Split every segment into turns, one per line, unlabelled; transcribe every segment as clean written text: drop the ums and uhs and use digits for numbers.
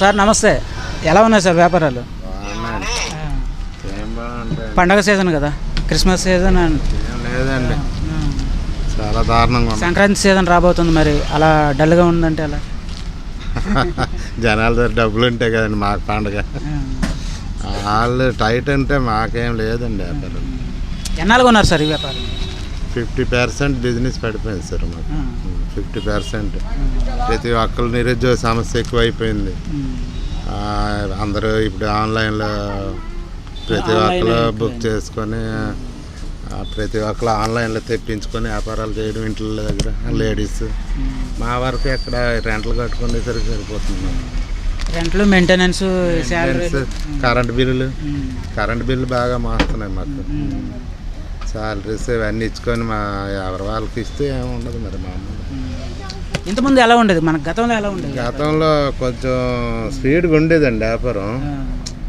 Sir నమస్తే. ఎలా ఉన్నాయి సార్ వ్యాపారాలు? పండగ సీజన్ కదా, క్రిస్మస్ సీజన్
లేదండి, చాలా దారుణంగా.
సంక్రాంతి సీజన్ రాబోతుంది, మరి అలా డల్గా ఉందంటే అలా
జనాల దగ్గర డబ్బులు ఉంటాయి కదండి, మాకు పండగ. వాళ్ళు టైట్ అంటే మాకేం లేదండి వ్యాపారం.
ఎన్నాళ్ళుగా ఉన్నారు సార్ ఈ వ్యాపారం?
50% బిజినెస్ పడిపోయింది సార్ మాకు. 50% ప్రతి ఒక్కరు నిరుద్యోగ సమస్య ఎక్కువైపోయింది. అందరూ ఇప్పుడు ఆన్లైన్లో ప్రతి ఒక్కరు బుక్ చేసుకొని ప్రతి ఒక్కరు ఆన్లైన్లో తెప్పించుకొని వ్యాపారాలు చేయడం ఇంట్లో దగ్గర లేడీస్. మా వరకు ఎక్కడ రెంట్లు కట్టుకునేసరికి సరిపోతుంది.
రెంట్లు, మెయింటెనెన్స్,
కరెంట్ బిల్లు బాగా మారుతున్నాయి మాకు. సాలరీస్ ఇవన్నీ ఇచ్చుకొని మా ఎవరి వాళ్ళకి ఇస్తే ఏముండదు మరి. మామూలు
ఇంతకుముందు ఎలా ఉండేది, మన గతంలో ఎలా ఉండేది?
గతంలో కొంచెం స్పీడ్గా ఉండేదండి వ్యాపారం.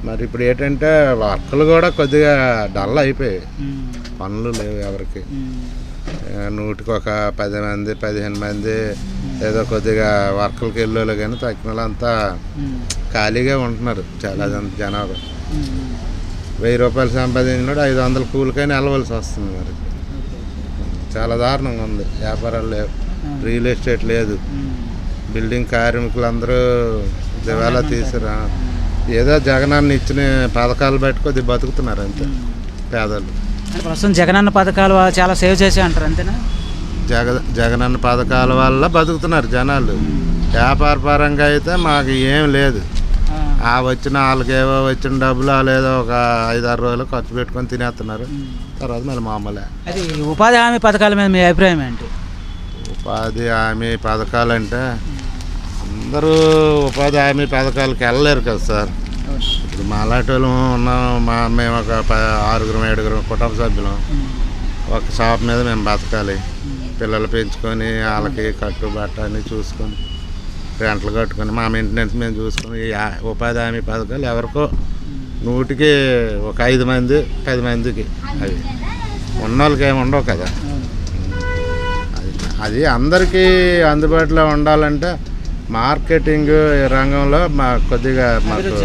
మరి ఇప్పుడు ఏంటంటే వర్కులు కూడా కొద్దిగా డల్ అయిపోయాయి, పనులు లేవు ఎవరికి. నూటికి ఒక 10 మంది 15 మంది ఏదో కొద్దిగా వర్కులకి వెళ్ళేళ్ళు, కానీ తగ్గిన వాళ్ళంతా ఖాళీగా ఉంటున్నారు. చాలా జనాభా 1000 రూపాయలు సంపాదించినాడు 500 కూలికైనా వెళ్ళవలసి వస్తుంది. మరి చాలా దారుణంగా ఉంది, వ్యాపారాలు లేవు, రియల్ ఎస్టేట్ లేదు, బిల్డింగ్ కార్మికులందరూ దివాలా తీసిరా. ఏదో జగనన్న ఇచ్చిన పథకాలు బట్టి కొద్దిగా బతుకుతున్నారు అంతే పేదలు.
ప్రస్తుతం జగనన్న పథకాలు చాలా సేవ్ చేసే అంటారు, అంతేనా?
జగనన్న పథకాల వల్ల బతుకుతున్నారు జనాలు. వ్యాపార పరంగా అయితే మాకు ఏం లేదు. వచ్చిన వాళ్ళకేవో వచ్చిన డబ్బులు లేదో ఒక 5-6 రోజులు ఖర్చు పెట్టుకొని తినేస్తున్నారు. తర్వాత మళ్ళీ మామూలే.
అది ఉపాధి హామీ పథకాల మీద మీ అభిప్రాయం ఏంటి?
ఉపాధి హామీ పథకాలు అంటే అందరూ ఉపాధి హామీ పథకాలకి వెళ్ళలేరు కదా సార్. ఇప్పుడు మా అలాంటి వాళ్ళు ఉన్నాం, మేము ఒక 6-7 కుటుంబ సభ్యులం. ఒక షాప్ మీద మేము బతకాలి, పిల్లలు పెంచుకొని వాళ్ళకి కట్టుబట్ట అన్నీ చూసుకొని రెంట్లు కట్టుకొని మా మెయింటెనెన్స్ మేము చూసుకొని ఉపాధి హామీ పథకాలు ఎవరికో 100కి ఒక 5 మంది 10 మందికి, అవి ఉన్న వాళ్ళకి ఏమి ఉండవు కదా. అది అందరికీ అందుబాటులో ఉండాలంటే మార్కెటింగ్ రంగంలో కొద్దిగా మాకు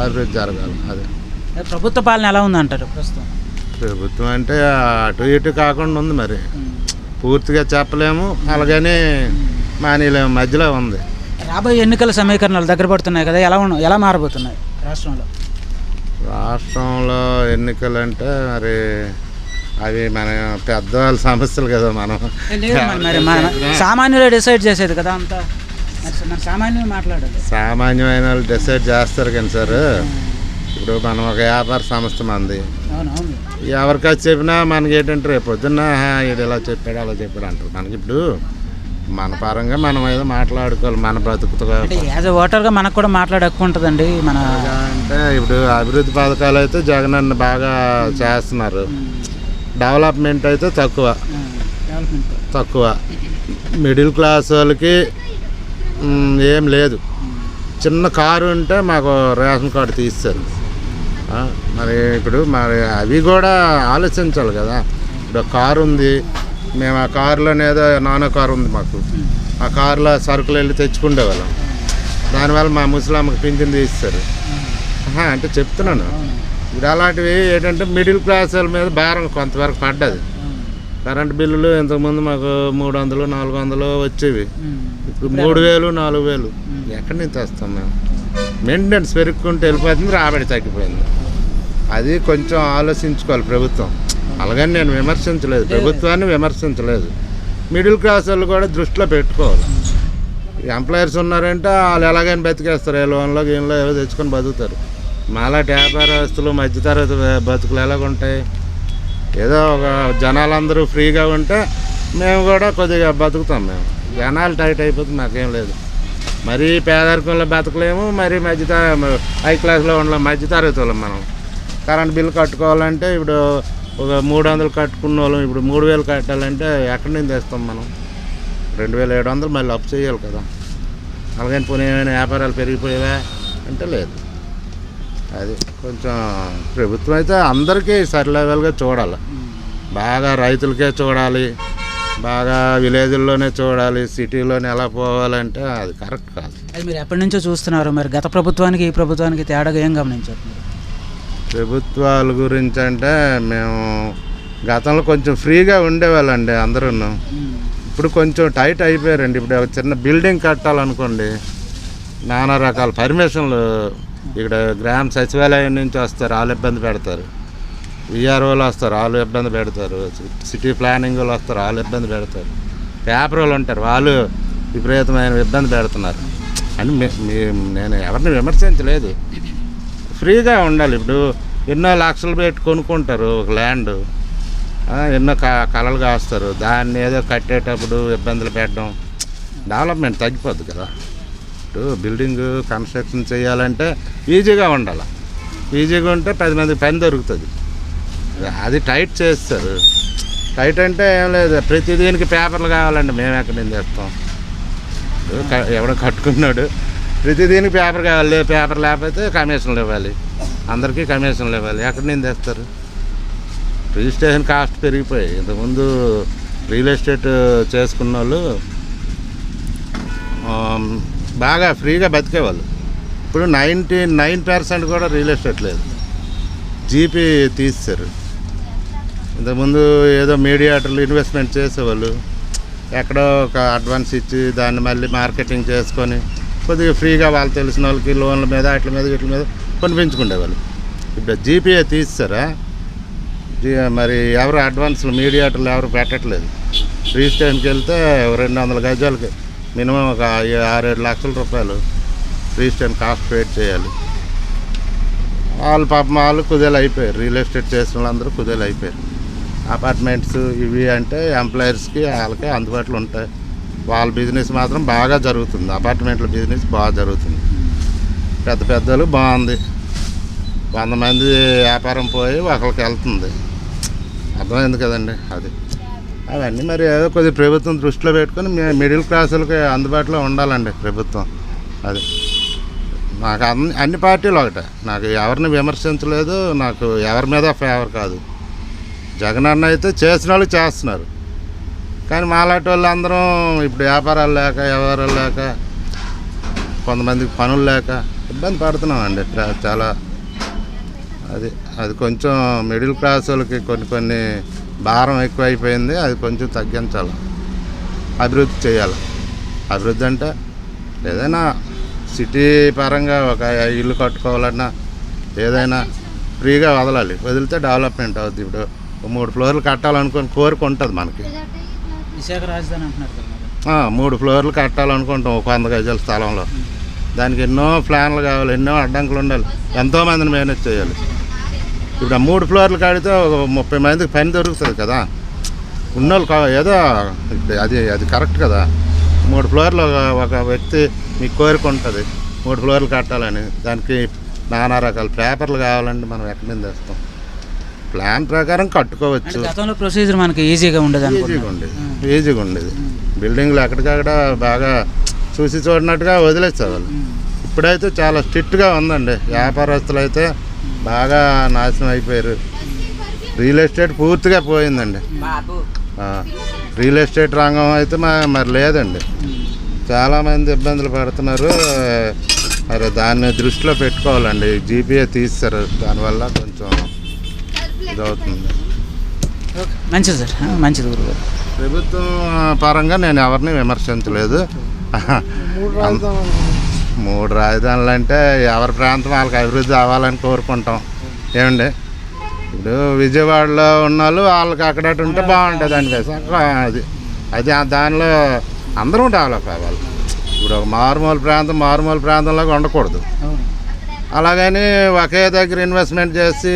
అభివృద్ధి జరగాలి. అదే
ప్రభుత్వ పాలన ఎలా ఉందంటారు ప్రస్తుతం?
ప్రభుత్వం అంటే అటు ఇటు కాకుండా ఉంది, మరి పూర్తిగా చెప్పలేము, అలాగని మానేలేము, మధ్యలో ఉంది.
రాబోయే ఎన్నికల సమీకరణాలు దగ్గర పడుతున్నాయి కదా, ఎలా మారబోతున్నాయి
రాష్ట్రంలో ఎన్నికలు అంటే మరి అవి మన పెద్దవాళ్ళ సమస్యలు కదా. మనం
సామాన్యులు డిసైడ్ చేసేది కదా అంతా, సామాన్యులు మాట్లాడాలి.
సామాన్యమైన వాళ్ళు డిసైడ్ చేస్తారు కానీ సార్, ఇప్పుడు మనం ఒక వ్యాపార సంస్థ మంది, ఎవరికి అది చెప్పినా మనకి ఏంటంటే రేపు పొద్దున్న ఇది ఇలా చెప్పాడు అలా చెప్పాడు అంటారు. మనకి ఇప్పుడు మన పరంగా మనం ఏదో మాట్లాడుకోవాలి, మన బ్రతుకుతో.
యాజ్ ఎ ఓటర్గా మనకు కూడా మాట్లాడేక్కువ ఉంటుందండి. మన
అంటే ఇప్పుడు అభివృద్ధి పథకాలు అయితే జగనన్న బాగా చేస్తున్నారు, డెవలప్మెంట్ అయితే తక్కువ. మిడిల్ క్లాస్ వాళ్ళకి ఏం లేదు. చిన్న కారు ఉంటే మాకు రేషన్ కార్డు తీస్తారు. మరి ఇప్పుడు మరి అవి కూడా ఆలోచించాలి కదా. ఇప్పుడు కారు ఉంది, మేము ఆ కారులోనే ఏదో నానో కారు ఉంది మాకు, ఆ కారులో సరుకులు వెళ్ళి తెచ్చుకుండేవాళ్ళం. దానివల్ల మా ముసలామ్మకి పింఛన్ తీస్తారు. అంటే చెప్తున్నాను, ఇప్పుడు అలాంటివి ఏంటంటే మిడిల్ క్లాస్ వాళ్ళ మీద భారం కొంతవరకు పడ్డది. కరెంట్ బిల్లులు ఇంతకుముందు మాకు 300-400 వచ్చేవి, ఇప్పుడు 3000-4000 ఎక్కడి నుంచి తెస్తాం మేము? మెయింటెనెన్స్ పెరుగుకుంటూ వెళ్ళిపోతుంది, రాబడి తగ్గిపోయింది. అది కొంచెం ఆలోచించుకోవాలి ప్రభుత్వం. అలాగని నేను విమర్శించలేదు, ప్రభుత్వాన్ని విమర్శించలేదు. మిడిల్ క్లాస్ వాళ్ళు కూడా దృష్టిలో పెట్టుకోవాలి. ఎంప్లాయర్స్ ఉన్నారంటే వాళ్ళు ఎలాగైనా బతికేస్తారు, లోన్లో గేమ్లో ఏవో తెచ్చుకొని బతుకుతారు. మాలాంటి వ్యాపారస్తులు మధ్యతరగతి బతుకులు ఎలాగుంటాయి? ఏదో ఒక జనాలందరూ ఫ్రీగా ఉంటే మేము కూడా కొద్దిగా బతుకుతాం. మేము జనాలు టైట్ అయిపోతే మాకేం లేదు. మరీ పేదరికంలో బతకలేము, మరీ హై క్లాస్లో ఉండలేము, మధ్యతరగతి వాళ్ళం. మనం కరెంట్ బిల్లు కట్టుకోవాలంటే ఇప్పుడు ఒక 300 కట్టుకున్న వాళ్ళం ఇప్పుడు 3000 కట్టాలంటే ఎక్కడి నుంచి తెస్తాం మనం? 2700 మళ్ళీ అప్పు చేయాలి కదా. అలాగని పోనీ ఏమైనా వ్యాపారాలు పెరిగిపోయేవా అంటే లేదు. అది కొంచెం ప్రభుత్వం అయితే అందరికీ సరి లెవెల్గా చూడాలి, బాగా రైతులకే చూడాలి, బాగా విలేజ్ల్లోనే చూడాలి, సిటీలోనే ఎలా పోవాలంటే అది కరెక్ట్ కాదు.
అది మీరు ఎప్పటి నుంచో చూస్తున్నారు, మరి గత ప్రభుత్వానికి ఈ ప్రభుత్వానికి తేడాగా ఏం గమనించారు మీరు?
ప్రభుత్వాల గురించి అంటే మేము గతంలో కొంచెం ఫ్రీగా ఉండేవాళ్ళండి అందరూ. ఇప్పుడు కొంచెం టైట్ అయిపోయారండి. ఇప్పుడు ఒక చిన్న బిల్డింగ్ కట్టాలనుకోండి, నానా రకాల పర్మిషన్లు ఇక్కడ గ్రామ సచివాలయం నుంచి వస్తారు, వాళ్ళు ఇబ్బంది పెడతారు. విఆర్ఓలు వస్తారు, వాళ్ళు ఇబ్బంది పెడతారు. సిటీ ప్లానింగ్ వాళ్ళు వస్తారు, వాళ్ళు ఇబ్బంది పెడతారు. పేపర్ వాళ్ళు ఉంటారు, వాళ్ళు విపరీతమైన ఇబ్బంది పెడుతున్నారు అని నేను ఎవరిని విమర్శించలేదు. ఫ్రీగా ఉండాలి. ఇప్పుడు ఎన్నో లక్షలు పెట్టి కొనుక్కుంటారు ఒక ల్యాండ్, ఎన్నో కళలు కాస్తారు. దాన్ని ఏదో కట్టేటప్పుడు ఇబ్బందులు పెట్టడం, డెవలప్మెంట్ తగ్గిపోద్ది కదా. ఇప్పుడు బిల్డింగ్ కన్స్ట్రక్షన్ చేయాలంటే ఈజీగా ఉండాలి. ఈజీగా ఉంటే 10 మందికి పని దొరుకుతుంది. అది టైట్ చేస్తారు. టైట్ అంటే ఏం లేదు, ప్రతి దీనికి పేపర్లు కావాలండి. మేము ఎక్కడి నుంచి తెస్తాం? ఎవడో కట్టుకున్నాడు, ప్రతి దీనికి పేపర్ కావాలి. పేపర్ లేకపోతే కమిషన్లు ఇవ్వాలి, అందరికీ కమిషన్లు ఇవ్వాలి. ఎక్కడి నుంచి తెస్తారు? రిజిస్ట్రేషన్ కాస్ట్ పెరిగిపోయి ఇంతకుముందు రియల్ ఎస్టేట్ చేసుకున్న వాళ్ళు బాగా ఫ్రీగా బతికేవాళ్ళు. ఇప్పుడు 99% కూడా రియల్ ఎస్టేట్ లేదు, జీపీ తీస్తారు. ఇంతకుముందు ఏదో మీడియేటర్లు ఇన్వెస్ట్మెంట్ చేసేవాళ్ళు, ఎక్కడో ఒక అడ్వాన్స్ ఇచ్చి దాన్ని మళ్ళీ మార్కెటింగ్ చేసుకొని కొద్దిగా ఫ్రీగా వాళ్ళు తెలిసిన వాళ్ళకి లోన్ల మీద వీటి మీద కొనిపించుకునేవాళ్ళు. ఇప్పుడు జీపీఏ తీస్తారా? మరి ఎవరు అడ్వాన్స్లు మీడియేటర్లు ఎవరు పెట్టట్లేదు. రిజిస్ట్రేషన్కి వెళ్తే 200 గజాలకి మినిమం ఒక 6-7 లక్షల రూపాయలు రిజిస్ట్రేషన్ కాస్ట్ పేడ్ చేయాలి. వాళ్ళు పాపం వాళ్ళు కుదేలు అయిపోయారు. రియల్ ఎస్టేట్ చేసిన వాళ్ళందరూ కుదేలు అయిపోయారు. అపార్ట్మెంట్స్ ఇవి అంటే ఎంప్లాయర్స్కి వాళ్ళకి అందుబాటులో ఉంటాయి. వాళ్ళ బిజినెస్ మాత్రం బాగా జరుగుతుంది. అపార్ట్మెంట్ల బిజినెస్ బాగా జరుగుతుంది. పెద్దలు బాగుంది. 100 మంది వ్యాపారం పోయి ఒకరికి వెళ్తుంది. అర్థమైంది కదండి. అది అవన్నీ మరి ఏదో కొద్దిగా ప్రభుత్వం దృష్టిలో పెట్టుకొని మిడిల్ క్లాసులకి అందుబాటులో ఉండాలండి ప్రభుత్వం. అది నాకు అన్ని పార్టీలు ఒకటే. నాకు ఎవరిని విమర్శించలేదు, నాకు ఎవరి మీద ఫేవర్ కాదు. జగన్ అన్న అయితే చేసిన వాళ్ళు చేస్తున్నారు, కానీ మాలాంటి వాళ్ళు అందరం ఇప్పుడు వ్యాపారాలు లేక వ్యవహారాలు లేక కొంతమందికి పనులు లేక ఇబ్బంది పడుతున్నామండి చాలా. అది కొంచెం మిడిల్ క్లాస్ వాళ్ళకి కొన్ని భారం ఎక్కువైపోయింది. అది కొంచెం తగ్గించాలి, అభివృద్ధి చేయాలి. అభివృద్ధి అంటే ఏదైనా సిటీ పరంగా ఒక ఇల్లు కట్టుకోవాలన్నా ఏదైనా ఫ్రీగా వదలాలి. వదిలితే డెవలప్మెంట్ అవుతుంది. ఇప్పుడు 3 ఫ్లోర్లు కట్టాలనుకుని కోరిక ఉంటుంది మనకి.
విశాఖ రాజధాని అంటున్నారు కదా,
3 ఫ్లోర్లు కట్టాలనుకుంటాం ఒక 100 గజాల స్థలంలో. దానికి ఎన్నో ప్లాన్లు కావాలి, ఎన్నో అడ్డంకులు ఉండాలి, ఎంతోమందిని మేనేజ్ చేయాలి. ఇప్పుడు 3 ఫ్లోర్లు కడితే ఒక 30 మందికి పని దొరుకుతుంది కదా. ఉన్నోళ్ళు ఏదో అది కరెక్ట్ కదా. 3 ఫ్లోర్లు ఒక వ్యక్తి మీకు కోరిక ఉంటుంది 3 ఫ్లోర్లు కట్టాలని. దానికి నానా రకాల పేపర్లు కావాలండి. మనం ఎక్కడి నుంచి తెస్తాం? ప్లాన్ ప్రకారం కట్టుకోవచ్చు.
గతంలో ప్రొసీజర్ మనకి ఈజీగా ఉండేది.
ఈజీగా ఉండేది. బిల్డింగ్లు ఎక్కడికక్కడ బాగా చూసి చూడనట్టుగా వదిలేసేవాళ్ళు. ఇప్పుడైతే చాలా స్ట్రిక్ట్గా ఉందండి. వ్యాపారస్తులు అయితే బాగా నాశనం అయిపోయారు. రియల్ ఎస్టేట్ పూర్తిగా పోయిందండి. రియల్ ఎస్టేట్ రంగం అయితే మరి లేదండి. చాలామంది ఇబ్బందులు పడుతున్నారు. మరి దాన్ని దృష్టిలో పెట్టుకోవాలండి. జీపీఏ తీస్తారు, దానివల్ల కొంచెం ఇదవుతుంది.
మంచిది సార్, మంచిది గురుగారు.
ప్రభుత్వం పరంగా నేను ఎవరిని విమర్శించలేదు. 3 రాజధానులు అంటే ఎవరి ప్రాంతం వాళ్ళకి అభివృద్ధి అవ్వాలని కోరుకుంటాం. ఏమండి, ఇప్పుడు విజయవాడలో ఉన్న వాళ్ళకి అక్కడ ఉంటే బాగుంటుంది అండి. అది దానిలో అందరూ డెవలప్ అవ్వాలి. ఇప్పుడు ఒక మారుమూల ప్రాంతంలాగా ఉండకూడదు. అలాగని ఒకే దగ్గర ఇన్వెస్ట్మెంట్ చేసి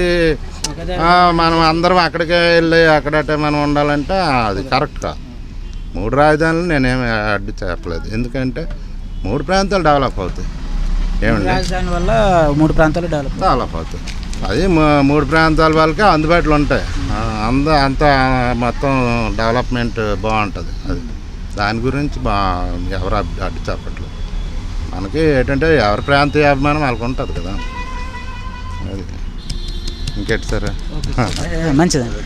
మనం అందరం అక్కడికే వెళ్ళి అక్కడటే మనం ఉండాలంటే అది కరెక్ట్ కాదు. 3 రాజధానులు నేనేమి అడ్డు చెప్పలేదు. ఎందుకంటే 3 ప్రాంతాలు డెవలప్ అవుతాయి. ఏమండి,
రాజధాని వల్ల 3 ప్రాంతాలు డెవలప్ అవుతాయి.
అది 3 ప్రాంతాల వాళ్ళకి అందుబాటులో ఉంటాయి. అంత మొత్తం డెవలప్మెంట్ బాగుంటుంది. అది దాని గురించి ఎవరు అడ్డు చెప్పట్లేదు. మనకి ఏంటంటే ఎవరి ప్రాంతీయ అభిమానం వాళ్ళకి ఉంటుంది కదా. అది ఇంకెట్ సార్
మంచిదండి.